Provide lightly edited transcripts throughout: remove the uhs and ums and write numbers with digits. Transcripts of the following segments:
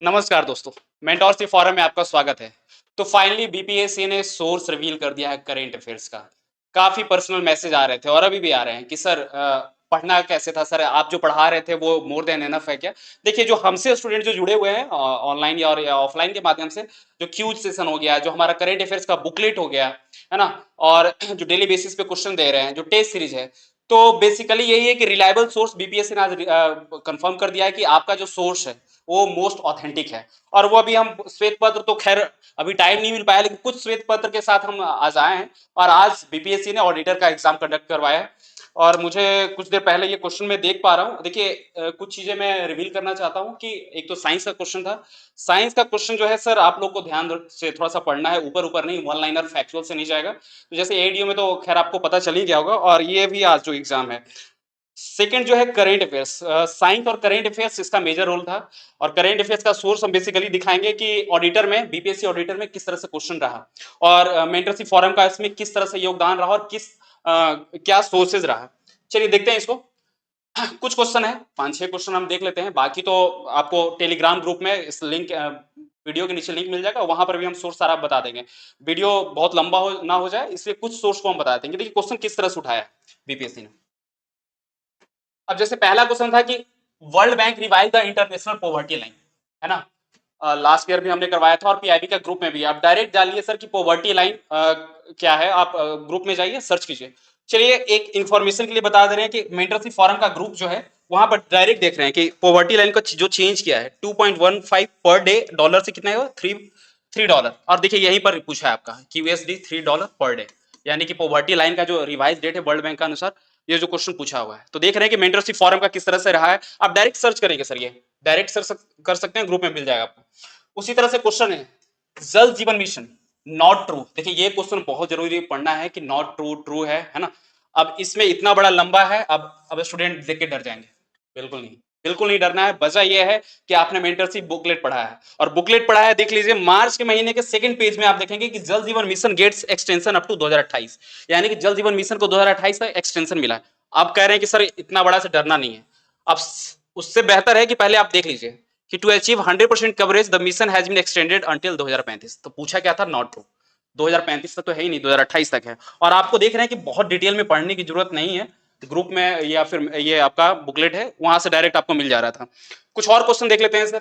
नमस्कार दोस्तों, mentorship forum में आपका स्वागत है। तो फाइनली बीपीएससी ने सोर्स रिवील कर दिया है करंट अफेयर्स का। काफ़ी पर्सनल मैसेज आ रहे थे और अभी भी आ रहे हैं कि सर पढ़ना कैसे था? सर आप जो पढ़ा रहे थे वो मोर देन एनफ है क्या? देखिए जो हमसे स्टूडेंट जो जुड़े हुए हैं ऑनलाइन या ऑफलाइन के माध्यम से, जो क्यूज सेशन हो गया, जो हमारा करंट अफेयर्स का बुकलेट हो गया, है ना? और जो डेली बेसिस पे क्वेश्चन दे रहे हैं, जो टेस्ट सीरीज है, तो बेसिकली यही है कि रिलायबल सोर्स बीपीएससी ने आज कंफर्म कर दिया है कि आपका जो सोर्स है वो मोस्ट ऑथेंटिक है। और वो अभी हम श्वेत पत्र तो खैर अभी टाइम नहीं मिल पाया, लेकिन कुछ श्वेत पत्र के साथ हम आज आए हैं और आज बीपीएससी ने ऑडिटर का एग्जाम कंडक्ट करवाया है। और मुझे कुछ देर पहले ये क्वेश्चन मैं देख पा रहा हूँ। देखिए कुछ चीजें मैं रिवील करना चाहता हूँ कि एक तो साइंस का क्वेश्चन था। साइंस का क्वेश्चन जो है सर आप लोग को ध्यान से थोड़ा सा पढ़ना है, ऊपर ऊपर नहीं, वन लाइनर फैक्चुअल से नहीं जाएगा। तो जैसे एडीओ में तो खैर आपको पता चल ही गया होगा, और ये भी आज जो एग्जाम है। सेकंड जो है करंट अफेयर्स, साइंस और करंट अफेयर्स इसका मेजर रोल था। और करंट अफेयर्स का सोर्स हम बेसिकली दिखाएंगे कि ऑडिटर में, बीपीएससी ऑडिटर में किस तरह से क्वेश्चन रहा, और मेंटरशिप फोरम का इसमें किस तरह से योगदान रहा, और क्या सोर्सेज रहा। चलिए देखते हैं इसको। कुछ क्वेश्चन है, 5-6 क्वेश्चन हम देख लेते हैं, बाकी तो आपको टेलीग्राम ग्रुप में इस लिंक, वीडियो के नीचे लिंक मिल जाएगा, वहां पर भी हम सोर्स सारा बता देंगे। वीडियो बहुत लंबा ना हो जाए, इसलिए कुछ सोर्स को हम बता देंगे। देखिए क्वेश्चन किस तरह से उठाया बीपीएससी ने। अब जैसे पहला क्वेश्चन था कि world bank revise the international poverty line, है ना? लास्ट ईयर भी हमने करवाया था और पीआईबी का ग्रुप में भी। आप डायरेक्ट डालिए सर कि पॉवर्टी लाइन क्या है, आप ग्रुप में जाइए, सर्च कीजिए। चलिए एक इंफॉर्मेशन के लिए बता दे रहे हैं कि मेंटरशिप फोरम का ग्रुप जो है वहां पर डायरेक्ट देख रहे हैं कि पॉवर्टी लाइन का जो चेंज किया है 2.15 पर डे, डॉलर से कितना है, $3। और देखिए यहीं पर पूछा है आपका कि यूएसडी $3 पर डे, यानी कि पॉवर्टी लाइन का जो रिवाइज डेट है वर्ल्ड बैंक का अनुसार, ये जो क्वेश्चन पूछा हुआ है। तो देख रहे हैं कि मेंटरशिप फोरम का किस तरह से रहा है। आप डायरेक्ट सर्च करेंगे सर, ये डायरेक्ट सर्च कर सकते हैं, ग्रुप में मिल जाएगा आपको। उसी तरह से क्वेश्चन है जल जीवन मिशन, नॉट ट्रू। देखिए ये क्वेश्चन बहुत जरूरी पढ़ना है कि नॉट ट्रू ट्रू है ना? अब इसमें इतना बड़ा लंबा है, अब स्टूडेंट देख के डर जाएंगे। बिल्कुल नहीं, बिल्कुल नहीं डरना है। वजह यह है कि आपने मेंटरशिप बुकलेट पढ़ा है, और बुकलेट पढ़ा है, देख लीजिए मार्च के महीने के सेकंड पेज में आप देखेंगे कि Jal Jeevan mission gets extension up to 2028, यानी कि जल जीवन मिशन को 2028 तक एक्सटेंशन मिला है। आप कह रहे हैं कि सर इतना बड़ा से डरना नहीं है। अब उससे बेहतर है कि पहले आप देख लीजिए कि to achieve 100% coverage the mission has been extended until 2035। तो पूछा क्या था? Not true. 2035 तक तो है ही नहीं, 2028 तक है। और आपको देख रहे हैं कि बहुत डिटेल में पढ़ने की जरूरत नहीं है, ग्रुप में या फिर ये आपका बुकलेट है वहां से डायरेक्ट आपको मिल जा रहा था। कुछ और क्वेश्चन देख लेते हैं सर।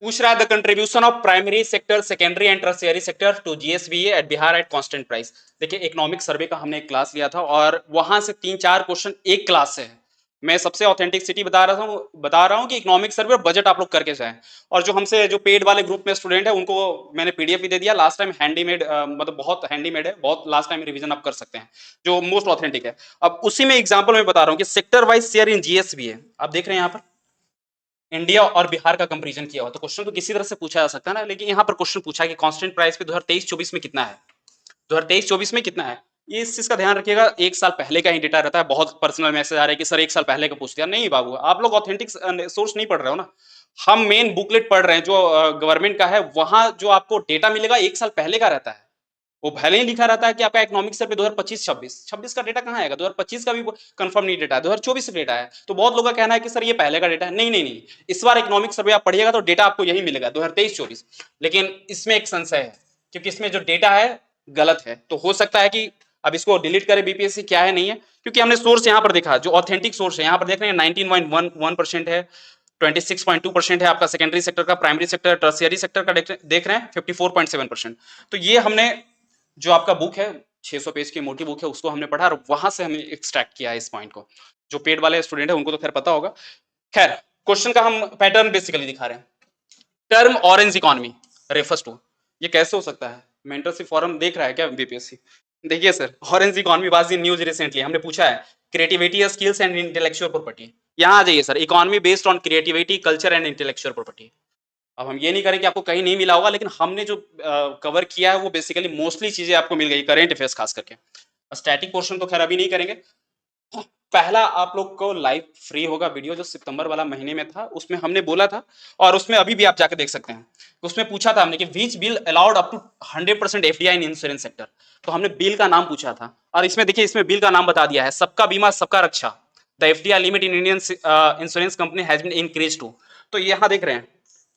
पूछ रहा है the contribution of primary sector, secondary and tertiary sector to GSVA at Bihar at constant price. देखिए इकोनॉमिक सर्वे का हमने एक क्लास लिया था और वहां से 3-4 क्वेश्चन एक क्लास से है। मैं सबसे ऑथेंटिसिटी बता रहा हूँ कि इकोनॉमिक सर्वे और बजट आप लोग करके जाएं। और जो हमसे जो पेड वाले ग्रुप में स्टूडेंट है उनको मैंने पीडीएफ भी दे दिया लास्ट टाइम, हैंडीमेड, मतलब बहुत हैंडीमेड है, बहुत लास्ट टाइम रिवीजन आप कर सकते हैं, जो मोस्ट ऑथेंटिक है। अब उसी में एग्जाम्पल मैं बता रहा हूँ कि सेक्टर वाइज शेयर इन जीएसबीए आप देख रहे हैं यहाँ पर इंडिया और बिहार का कंपैरिजन किया हुआ। तो क्वेश्चन तो किसी तरह से पूछा जा सकता है ना, लेकिन यहाँ पर क्वेश्चन पूछा है कि कांस्टेंट प्राइस पे 2023-24 में कितना है, 2023-24 में कितना है। ये इस चीज का ध्यान रखिएगा, एक साल पहले का ही डेटा रहता है। बहुत पर्सनल मैसेज आ रहा है कि सर एक साल पहले का पूछ दिया। नहीं बाबू, आप लोग ऑथेंटिक सोर्स नहीं पढ़ रहे हो ना। हम मेन बुकलेट पढ़ रहे हैं जो गवर्नमेंट का है, वहां जो आपको डेटा मिलेगा एक साल पहले का रहता है। वो भले ही लिखा रहता है कि आपका इकोनॉमिक सर्वे 2025-26 का डेटा कहाँ आएगा, 2025 का भी कंफर्म नहीं डेटा है, 2024 से डेटा है। तो बहुत लोगों का कहना है कि सर ये पहले का डेटा है। नहीं नहीं नहीं, इस बार इकोनॉमिक सर्वे आप पढ़िएगा तो डेटा आपको यही मिलेगा 2023-24। लेकिन इसमें एक संशय है, क्योंकि इसमें जो डेटा है गलत है। तो हो सकता है कि अब इसको डिलीट करे बीपीएससी, क्या है नहीं है, क्योंकि हमने सोर्स यहाँ पर देखा, जो ऑथेंटिक सोर्स है यहाँ पर देख रहे हैं 19.1% है, 26.2% है आपका सेकेंडरी सेक्टर का, प्राइमरी सेक्टर, टर्शियरी सेक्टर का देख रहे हैं 54.7%। तो ये हमने जो आपका बुक है 600 पेज की मोटी बुक है उसको हमने पढ़ा और वहां से हमने एक्सट्रैक्ट किया है इस पॉइंट को। जो पेड वाले स्टूडेंट है उनको तो खैर पता होगा। खैर क्वेश्चन का हम पैटर्न बेसिकली दिखा रहे हैं। Term orange economy refers to, ये कैसे हो सकता है? मेंटरशिप फोरम देख रहा है क्या बीपीएससी? देखिए sir, orange economy was in news recently. हमने पूछा है creativity, skills and intellectual property. यहाँ आ जाइए sir, economy based on creativity, culture and intellectual property. अब हम ये नहीं करें कि आपको कहीं नहीं मिला होगा, लेकिन हमने जो कवर किया है वो बेसिकली मोस्टली चीजें आपको मिल गई, करेंट अफेयर्स खास करके। स्टैटिक पोर्शन तो खैर अभी नहीं करेंगे। पहला आप लोग को लाइव फ्री होगा वीडियो, जो सितंबर वाला महीने में था, उसमें हमने बोला था, और उसमें अभी भी आप जाके देख सकते हैं। उसमें पूछा था हमने कि which bill allowed up to 100% FDI in insurance sector. तो हमने बिल का नाम पूछा था, और इसमें देखिए इसमें बिल का नाम बता दिया है, सबका बीमा सबका रक्षा। The FDI limit in Indian insurance company has been increase to. तो यहाँ देख रहे हैं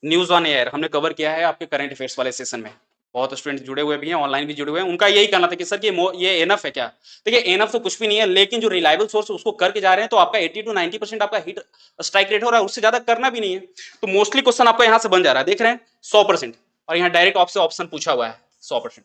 न्यूज ऑन एयर हमने कवर किया है आपके करंट अफेयर्स वाले सेशन में। बहुत स्टूडेंट जुड़े हुए भी हैं, ऑनलाइन भी जुड़े हुए हैं। उनका यही कहना था कि सर ये एनफ है क्या? देखिए एनफ तो कुछ भी नहीं है, लेकिन जो रिलायबल सोर्स उसको करके जा रहे हैं तो आपका 80 टू 90% आपका हिट स्ट्राइक रेट हो रहा है, उससे ज्यादा करना भी नहीं है। तो मोस्टली क्वेश्चन आपका यहाँ से बन जा रहा है, देख रहे हैं 100%। और यहाँ डायरेक्ट आपसे ऑप्शन पूछा हुआ है 100%।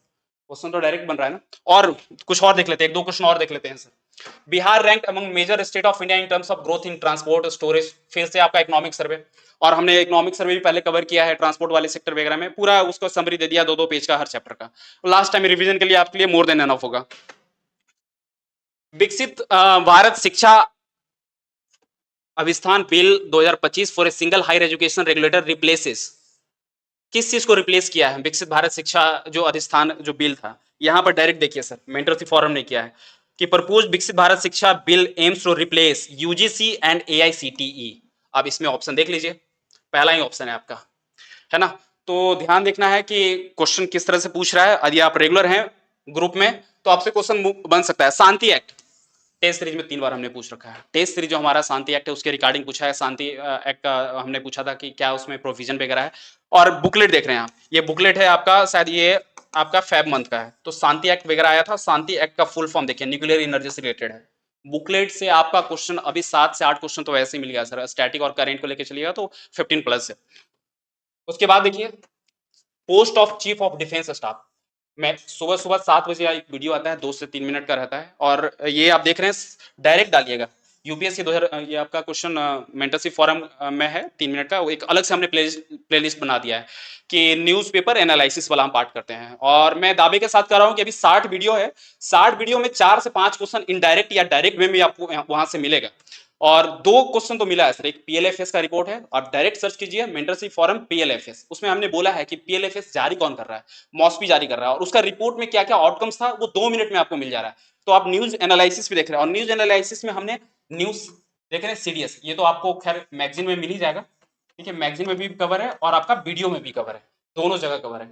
क्वेश्चन तो डायरेक्ट बन रहा है ना। और कुछ और देख लेते हैं, एक दो क्वेश्चन और देख लेते हैं sir. Bihar rank among major state of India in terms of growth in transport storage. फिर से आपका इकोनॉमिक सर्वे, और हमने इकोनॉमिक सर्वे भी पहले कवर किया है ट्रांसपोर्ट वाले सेक्टर वगैरह में, पूरा उसको समरी दे दिया 2-2 पेज का हर चैप्टर का। लास्ट टाइम रिवीजन के लिए आपके लिए मोर देन एनफ होगा। Viksit Bharat Shiksha Adhishthan bill 2025 for a single higher education regulator replaces. किस चीज को रिप्लेस किया है? विकसित भारत शिक्षा जो अधिष्ठान जो बिल था, यहां पर डायरेक्ट देखिए सर, मेंटरशिप फोरम ने किया है कि propose Viksit Bharat Shiksha bill aims to replace UGC and AICTE. अब इसमें ऑप्शन देख लीजिए, पहला ही ऑप्शन है आपका, है ना। तो ध्यान देखना है कि क्वेश्चन किस तरह से पूछ रहा है। यदि आप रेगुलर हैं ग्रुप में तो आपसे क्वेश्चन बन सकता है। शांति एक्ट टेस्ट सीरीज में 3 बार हमने पूछ रखा है। टेस्ट सीरीज जो हमारा शांति एक्ट है उसके रिगार्डिंग पूछा है। शांति एक्ट का हमने पूछा था कि क्या उसमें प्रोविजन वगैरह है। और बुकलेट देख रहे हैं आप, ये बुकलेट है आपका, शायद ये आपका फेब मंथ का है। तो शांति एक्ट वगैरह आया था। शांति एक्ट का फुल फॉर्म देखिए, न्यूक्लियर एनर्जी से रिलेटेड है। बुकलेट से आपका क्वेश्चन अभी 7 से 8 क्वेश्चन तो वैसे ही मिल गया सर। स्टैटिक और करेंट को लेकर चलिएगा तो 15 प्लस है। उसके बाद देखिए post of chief of defence staff. मैं सुबह सुबह 7 बजे एक वीडियो आता है, 2 से 3 मिनट का रहता है, और ये आप देख रहे हैं डायरेक्ट डालिएगा। यूपीएससी 2000 ये आपका क्वेश्चन मेंटरशिप फोरम में है 3 मिनट का। वो एक अलग से हमने प्लेलिस्ट बना दिया है कि न्यूज़पेपर एनालिसिस वाला हम पार्ट करते हैं। और मैं दावे के साथ कर रहा हूं कि अभी 60 वीडियो है, 60 वीडियो में 4 से 5 क्वेश्चन इनडायरेक्ट या डायरेक्ट वे में आपको वहां से मिलेगा। और 2 क्वेश्चन तो मिला है सर। एक पीएलएफएस का रिपोर्ट है, आप डायरेक्ट सर्च कीजिए मेंटरशिप फोरम पीएलएफएस। उसमें हमने बोला है कि पीएलएफएस जारी कौन कर रहा है, मॉस्पी जारी कर रहा है, और उसका रिपोर्ट में क्या क्या आउटकम्स था वो 2 मिनट में आपको मिल जा रहा है। तो आप न्यूज एनालिसिस भी देख रहे हैं, और न्यूज एनालिसिस में हमने न्यूज देख रहे हैं सीडीएस, ये तो आपको खैर मैगजीन में मिल ही जाएगा, ठीक है। मैगजीन में भी कवर है और आपका वीडियो में भी कवर है, दोनों जगह कवर है।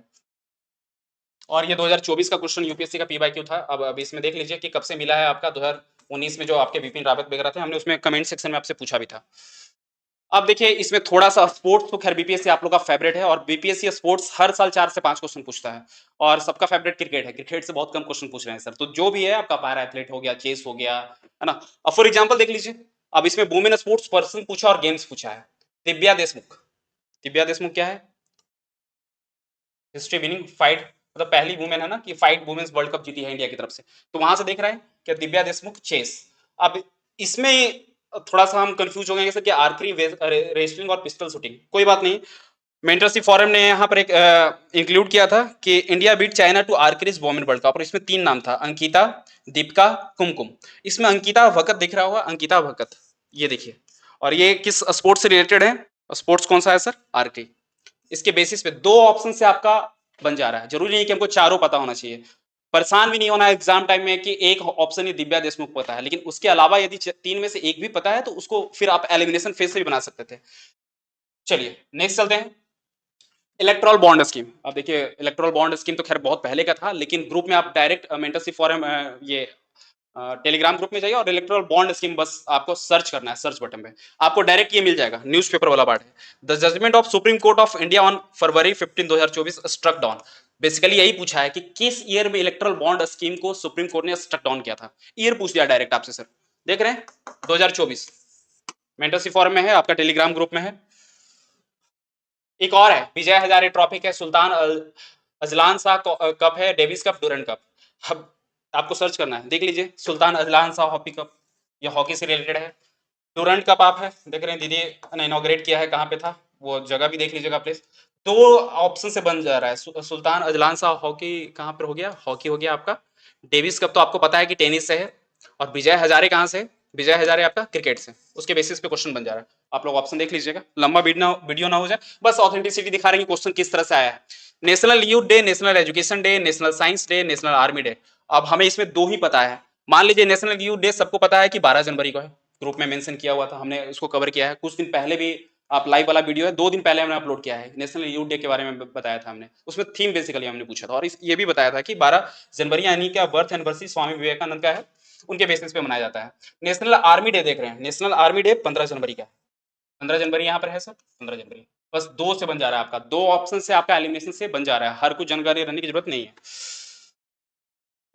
और ये 2024 का क्वेश्चन यूपीएससी का पीवाईक्यू था। अब इसमें देख लीजिए कि कब से मिला है आपका। 2019 में जो आपके विपिन रावत वगैरह थे, हमने उसमें कमेंट सेक्शन में आपसे पूछा भी था। अब देखिए इसमें थोड़ा सा स्पोर्ट्स तो खैर बीपीएससी आप लोग का फेवरेट है, और बीपीएससी स्पोर्ट्स हर साल 4 से 5 क्वेश्चन पूछता है। और सबका फेवरेट क्रिकेट है, क्रिकेट से बहुत कम क्वेश्चन पूछ रहे हैं सर। तो जो भी है आपका पैरा एथलीट हो गया, चेस हो गया, है ना। अब फॉर एग्जाम्पल देख लीजिए, अब इसमें वुमेन स्पोर्ट्स पर्सन पूछा और गेम्स पूछा है। दिव्या देशमुख, दिव्या देशमुख क्या है? हिस्ट्री विनिंग फाइट, मतलब पहली वुमेन है ना कि फाइट वुमेन्स वर्ल्ड कप जीती है इंडिया की तरफ से। तो वहां से देख रहे हैं कि दिव्या देशमुख चेस। अब इसमें थोड़ा सा हम कंफ्यूज हो गए सर कि आर्चरी, रेसलिंग और पिस्टल शूटिंग। कोई बात नहीं, मेंटरशिप फोरम ने यहाँ पर एक इंक्लूड किया था कि India beat China to archery's women world cup, और इसमें 3 नाम था, अंकिता, दीपिका, कुमकुम। इसमें अंकिता भगत दिख रहा होगा, अंकिता भगत, ये देखिए। और ये किस स्पोर्ट्स से रिलेटेड है? स्पोर्ट्स कौन सा है सर? आर्चरी। इसके बेसिस पे 2 ऑप्शन से आपका बन जा रहा है। जरूरी नहीं कि हमको चारों पता होना चाहिए। परेशान भी नहीं होना एग्जाम टाइम में कि एक ऑप्शन ही दिव्या देशमुख पता है, लेकिन उसके अलावा यदि 3 में से एक भी पता है तो उसको फिर आप एलिमिनेशन फेज से भी बना सकते थे। चलिए नेक्स्ट चलते हैं। Electral bond scheme. अब देखिए इलेक्ट्रॉल बॉन्ड स्कीम तो खैर बहुत पहले का था, लेकिन ग्रुप में आप डायरेक्ट मेंटरशिप फॉरम ये टेलीग्राम ग्रुप में जाइए और इलेक्ट्रल बॉन्ड स्कीम बस आपको सर्च करना है, सर्च बटन पे आपको डायरेक्ट ये मिल जाएगा, न्यूज़पेपर वाला पार्ट है। The judgment of Supreme Court of India on February 15 2024 struck down. Basically यही पूछा है कि किस ईयर में इलेक्ट्रल बॉन्ड स्कीम को सुप्रीम कोर्ट ने स्ट्रक डाउन किया था। ईयर पूछ दिया डायरेक्ट आपसे सर, देख रहे हैं 2024। मेंटरशिप फॉरम में है, आपका टेलीग्राम ग्रुप में है। एक और है, विजय हजारे ट्रॉफी है, सुल्तान अजलान शाह कप है, डेविस कप, डूरंड कप। अब आपको सर्च करना है, देख लीजिए Sultan Azlan Shah hockey cup, ये हॉकी से रिलेटेड है। डूरंड कप आप है देख रहे हैं, दीदी ने इनॉग्रेट किया है, कहाँ पे था वो जगह भी देख लीजिएगा प्लीज। 2 ऑप्शन से बन जा रहा है। सुल्तान अजलान शाह हॉकी कहाँ पर हो गया? हॉकी हो गया आपका। डेविस कप तो आपको पता है कि टेनिस से है। और विजय हजारे कहाँ से? विजय हजारे आपका क्रिकेट से। उसके बेसिस पे क्वेश्चन बन जा रहा है। आप लोग ऑप्शन देख लीजिएगा, लंबा वीडियो ना हो जाए, बस ऑथेंटिसिटी दिखा रहे हैं क्वेश्चन किस तरह से आया है। National youth day, national education day, national science day, national army day. अब हमें इसमें 2 ही पता है। मान लीजिए नेशनल यूथ डे सबको पता है कि 12 जनवरी को है, ग्रुप में मेंशन किया हुआ था, हमने इसको कवर किया है कुछ दिन पहले भी। आप लाइव वाला वीडियो है 2 दिन पहले हमने अपलोड किया है, नेशनल यूथ डे के बारे में बताया था हमने। उसमें थीम बेसिकली हमने पूछा था, और ये भी बताया था कि 12 जनवरी यानी क्या बर्थ एनिवर्सरी स्वामी विवेकानंद का है, उनके बेसिस पे मनाया जाता है। नेशनल आर्मी डे देख रहे हैं, नेशनल आर्मी डे 15 जनवरी का है। 15 जनवरी यहाँ पर है सर, 15 जनवरी। बस 2 से बन जा रहा है आपका, 2 ऑप्शन से आपका एलिमिनेशन से बन जा रहा है, हर कोई जानकारी रहने की जरूरत नहीं है।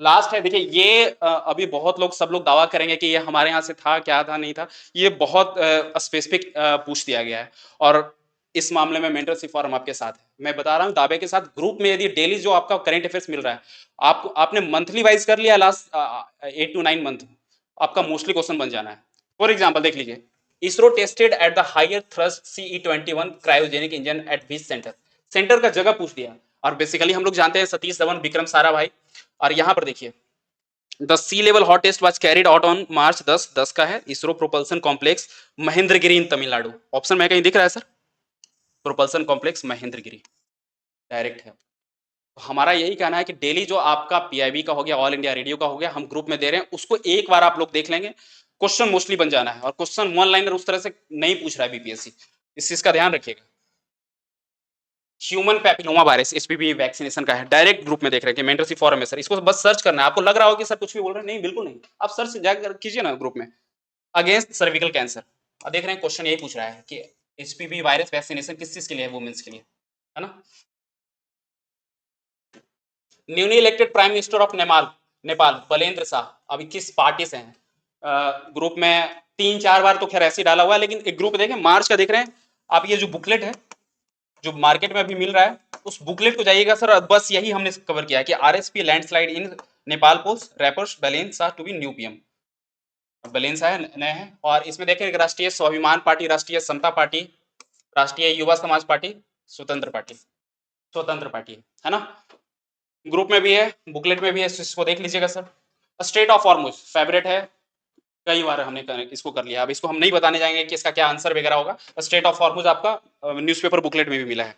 लास्ट है, देखिए ये अभी बहुत लोग सब लोग दावा करेंगे कि ये हमारे यहाँ से था, क्या था नहीं था, ये बहुत स्पेसिफिक पूछ दिया गया है और इस मामले में मेंटरशिप फॉरम आपके साथ है। मैं बता रहा हूँ दावे के साथ, ग्रुप में यदि डेली जो आपका करंट अफेयर्स मिल रहा है, आपको आपने मंथली वाइज कर लिया लास्ट 8 to 9 मंथ, आपका मोस्टली क्वेश्चन बन जाना है। फॉर एग्जाम्पल देख लीजिए, ISRO tested at the higher thrust CE-21 cryogenic engine at which centre, centre का जगह पूछ दिया। और बेसिकली हम लोग जानते हैं सतीश धवन, विक्रम साराभाई। और यहां पर देखिए, the sea level hot test was carried out on March 10 का है, ISRO propulsion complex Mahendragiri in Tamil Nadu. Option में कहीं दिख रहा है sir? Propulsion complex Mahendragiri direct है। तो हमारा यही कहना है कि डेली जो आपका पीआईबी का हो गया, ऑल इंडिया रेडियो का हो गया, हम ग्रुप में दे रहे हैं, उसको एक बार आप लोग देख लेंगे, क्वेश्चन मोस्टली बन जाना है। और क्वेश्चन वन लाइनर उस तरह से नहीं पूछ रहा है बीपीएससी, इस चीज का ध्यान रखिएगा। Human papilloma virus HPV vaccination का है, डायरेक्ट ग्रुप में देख रहे हैं कि मेंटरशिप फॉरम है सर, इसको बस सर्च करना है। आपको लग रहा हो कि सर कुछ भी बोल रहे हैं, नहीं बिल्कुल नहीं, आप सर्च जाकर कीजिए ना ग्रुप में, अगेंस्ट सर्विकल कैंसर। अब देख रहे हैं क्वेश्चन यही पूछ रहा है कि एचपीवी वायरस वैक्सीनेशन किस चीज के लिए है, वुमेन्स के लिए, है ना। Newly elected prime minister of Nepal Balendra Shah अभी किस पार्टी से हैं? ग्रुप में 3-4 बार तो खैर ऐसे डाला हुआ है, लेकिन एक ग्रुप देखें मार्च का, देख रहे हैं आप, ये जो बुकलेट है जो मार्केट में अभी मिल रहा है, उस बुकलेट को जाइएगा सर। बस यही हमने कवर किया है कि RSP landslide in Nepal post rappers Balen Shah to be new PM, Balen Shah नए हैं। और इसमें देखें राष्ट्रीय स्वाभिमान पार्टी, राष्ट्रीय समता पार्टी, राष्ट्रीय युवा समाज पार्टी, स्वतंत्र पार्टी है ना। ग्रुप में भी है, बुकलेट में भी है, इसको देख लीजिएगा sir. State of Hormuz favourite है, कई बार हमने इसको कर लिया, अब इसको हम नहीं बताने जाएंगे कि इसका क्या आंसर वगैरह होगा। स्टेट ऑफ हॉर्मुज आपका न्यूज़पेपर बुकलेट में भी मिला है।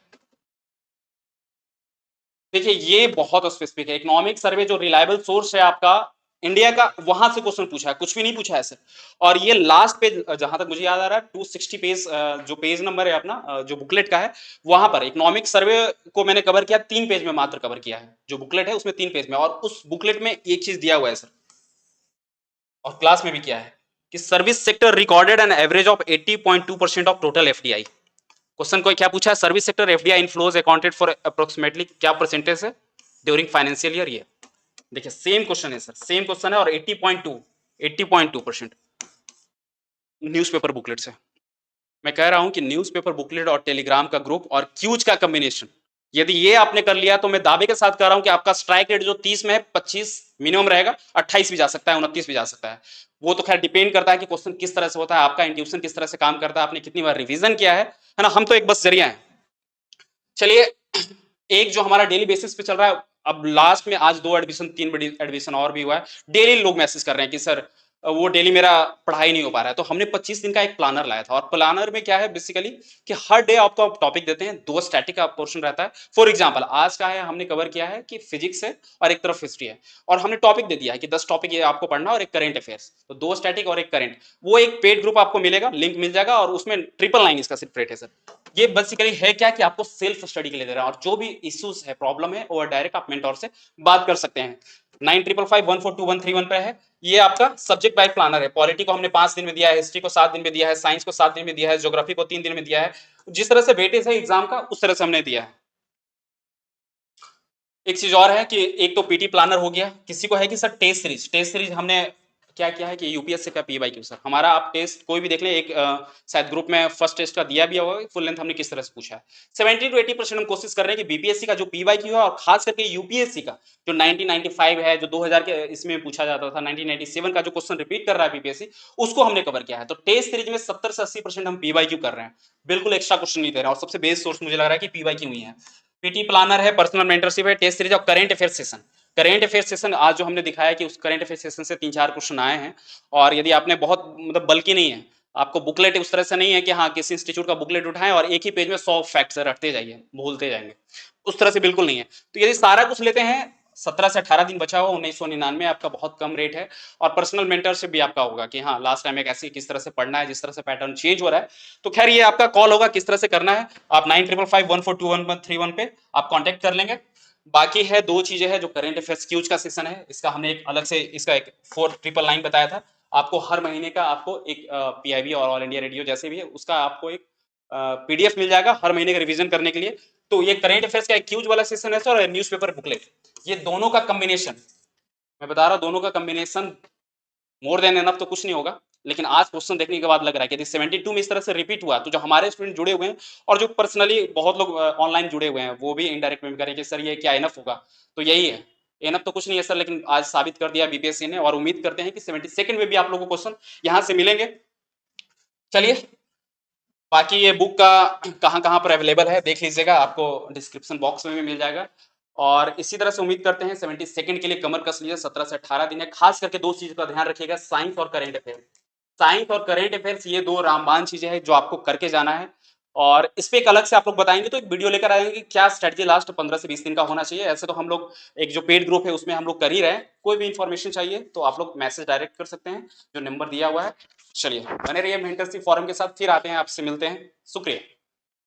देखिए ये बहुत स्पेसिफिक है, इकोनॉमिक सर्वे जो रिलायबल सोर्स है आपका इंडिया का, वहां से क्वेश्चन पूछा है, कुछ भी नहीं पूछा है सर। और ये लास्ट पेज, जहां तक मुझे याद आ रहा है 260 पेज, जो पेज नंबर है अपना जो बुकलेट का है, वहां पर इकोनॉमिक सर्वे को मैंने कवर किया 3 पेज में मात्र कवर किया है, जो बुकलेट है उसमें 3 पेज में। और उस बुकलेट में एक चीज दिया हुआ है सर, और क्लास में भी किया है, कि service sector recorded an average of 80.2% of total FDI. Question को क्या पूछा है, service sector FDI inflows accounted for approximately क्या परसेंटेज है ड्यूरिंग फाइनेंशियल ईयर। ये देखिए सेम क्वेश्चन है सर, सेम क्वेश्चन है, और 80.2% न्यूज़पेपर बुकलेट से। मैं कह रहा हूं कि न्यूज़पेपर बुकलेट और टेलीग्राम का ग्रुप और क्यूज का कॉम्बिनेशन, यदि ये आपने कर लिया तो मैं दावे के साथ कह रहा हूं कि आपका स्ट्राइक रेट जो 30 में है, 25 मिनिमम रहेगा, 28 भी जा सकता है, 29 भी जा सकता है। वो तो खैर डिपेंड करता है कि क्वेश्चन किस तरह से होता है, आपका इंट्यूशन किस तरह से काम करता है, आपने कितनी बार रिवीजन किया है ना। हम तो एक बस जरिया है। चलिए, एक जो हमारा डेली बेसिस पे चल रहा है, अब लास्ट में आज 2 एडमिशन 3 एडमिशन और भी हुआ है, डेली लोग मैसेज कर रहे हैं कि सर वो डेली मेरा पढ़ाई नहीं हो पा रहा है। तो हमने 25 दिन का एक प्लानर लाया था, और प्लानर में क्या है बेसिकली कि हर डे आपको टॉपिक देते हैं, 2 स्टैटिक का पोर्शन रहता है। फॉर एग्जांपल आज का है, हमने कवर किया है कि फिजिक्स है और एक तरफ हिस्ट्री है, और हमने टॉपिक दे दिया है कि 10 टॉपिक ये आपको पढ़ना और एक करंट अफेयर्स, तो 2 स्टैटिक और एक करंट। वो एक पेड ग्रुप आपको मिलेगा, लिंक मिल जाएगा, और उसमें 999 इसका सिर्फ रेट है सर। ये बेसिकली है क्या कि आपको सेल्फ स्टडी के लिए दे रहा है, और जो भी इश्यूज है, प्रॉब्लम है, वो डायरेक्ट आप मेंटोर से बात कर सकते हैं। 9555142131 पे है। ये आपका सब्जेक्ट वाइज प्लानर है। पॉलिटी को हमने 5 दिन में दिया है, हिस्ट्री को 7 दिन में दिया है, साइंस को 7 दिन में दिया है, ज्योग्राफी को 3 दिन में दिया है। जिस तरह से वेटेज है एग्जाम का, उस तरह से हमने दिया है। एक चीज और है कि एक तो पीटी प्लानर हो गया, किसी को है कि सर टेस्ट सीरीज हमने क्या किया है कि यूपीएससी का पीवाईक्यू सर, हमारा आप टेस्ट कोई भी देख लें, एक शायद ग्रुप में फर्स्ट टेस्ट का दिया भी होगा, फुल लेंथ हमने किस तरह से पूछा है। 70 to 80% हम कोशिश कर रहे हैं कि बीपीएससी का जो पीवाईक्यू है, और खास करके यूपीएससी का जो 1995 है, जो 2000 के इसमें पूछा जाता था, 1997 का जो क्वेश्चन रिपीट कर रहा है बीपीएससी, उसको हमने कवर किया है। तो टेस्ट सीरीज में 70 से 80% हम पीवाईक्यू कर रहे हैं, बिल्कुल एक्स्ट्रा क्वेश्चन नहीं दे रहे हैं, और सबसे बेस्ट सोर्स मुझे लग रहा है कि पीवाईक्यू ही है। पीटी प्लानर है, पर्सनल मेंटरशिप है, टेस्ट सीरीज और current affair session. Current affair session आज जो हमने दिखाया कि उस करंट अफेयर सेशन से 3-4 क्वेश्चन आए हैं, और यदि आपने बहुत मतलब बल्कि नहीं है, आपको बुकलेट उस तरह से नहीं है कि हाँ किसी इंस्टीट्यूट का बुकलेट उठाएं और एक ही पेज में 100 फैक्ट्स रटते जाइए, भूलते जाएंगे, उस तरह से बिल्कुल नहीं है। तो यदि सारा कुछ लेते हैं, 17 से 18 दिन बचा हुआ, 1999 आपका बहुत कम रेट है, और पर्सनल मेंटरशिप भी आपका होगा कि हाँ लास्ट टाइम एक ऐसे किस तरह से पढ़ना है, जिस तरह से पैटर्न चेंज हो रहा है। तो खैर ये आपका कॉल होगा किस तरह से करना है, आप 9555142131 पे आप कांटेक्ट कर लेंगे। बाकी है 2 चीजें हैं, जो करंट अफेयर्स क्यूज का सेशन है, इसका हमने एक अलग से इसका एक 4999 बताया था। आपको हर महीने का आपको एक पीआईबी और ऑल इंडिया रेडियो जैसे भी है, उसका आपको एक पीडीएफ मिल जाएगा हर महीने का रिवीजन करने के लिए। तो ये करंट अफेयर्स का एक क्यूज वाला सेशन है सर, और न्यूज़पेपर बुकलेट, ये दोनों का कॉम्बिनेशन, मैं बता रहा हूँ दोनों का कॉम्बिनेशन मोर देन एनफ तो कुछ नहीं होगा। लेकिन आज क्वेश्चन देखने के बाद लग रहा है कि यदि 72 में इस तरह से रिपीट हुआ, तो जो हमारे स्टूडेंट जुड़े हुए हैं और जो पर्सनली बहुत लोग ऑनलाइन जुड़े हुए हैं, वो भी इनडायरेक्ट में करें कि सर ये क्या एनफ होगा। तो यही है, एनफ तो कुछ नहीं है सर, लेकिन आज साबित कर दिया बीपीएससी ने, और उम्मीद करते हैं कि 72 में भी आप लोगों को क्वेश्चन यहाँ से मिलेंगे। चलिए, बाकी ये बुक का कहाँ कहाँ पर अवेलेबल है देख लीजिएगा, आपको डिस्क्रिप्शन बॉक्स में भी मिल जाएगा। और इसी तरह से उम्मीद करते हैं 72 के लिए कमर कस लीजिए, 17 से 18 दिन है। खास करके दो चीज का ध्यान रखिएगा, साइंस और करेंट अफेयर। साइंस और करेंट अफेयर्स ये दो रामबाण चीजें हैं जो आपको करके जाना है, और इस पे एक अलग से आप लोग बताएंगे तो एक वीडियो लेकर आएंगे कि क्या स्ट्रेटजी लास्ट 15 से 20 दिन का होना चाहिए। ऐसे तो हम लोग एक जो पेड ग्रुप है उसमें हम लोग कर ही रहे हैं, कोई भी इंफॉर्मेशन चाहिए तो आप लोग मैसेज डायरेक्ट कर सकते हैं जो नंबर दिया हुआ है। चलिए, बने रहिए मेंटरशिप फोरम के साथ, फिर आते हैं आपसे मिलते हैं, शुक्रिया।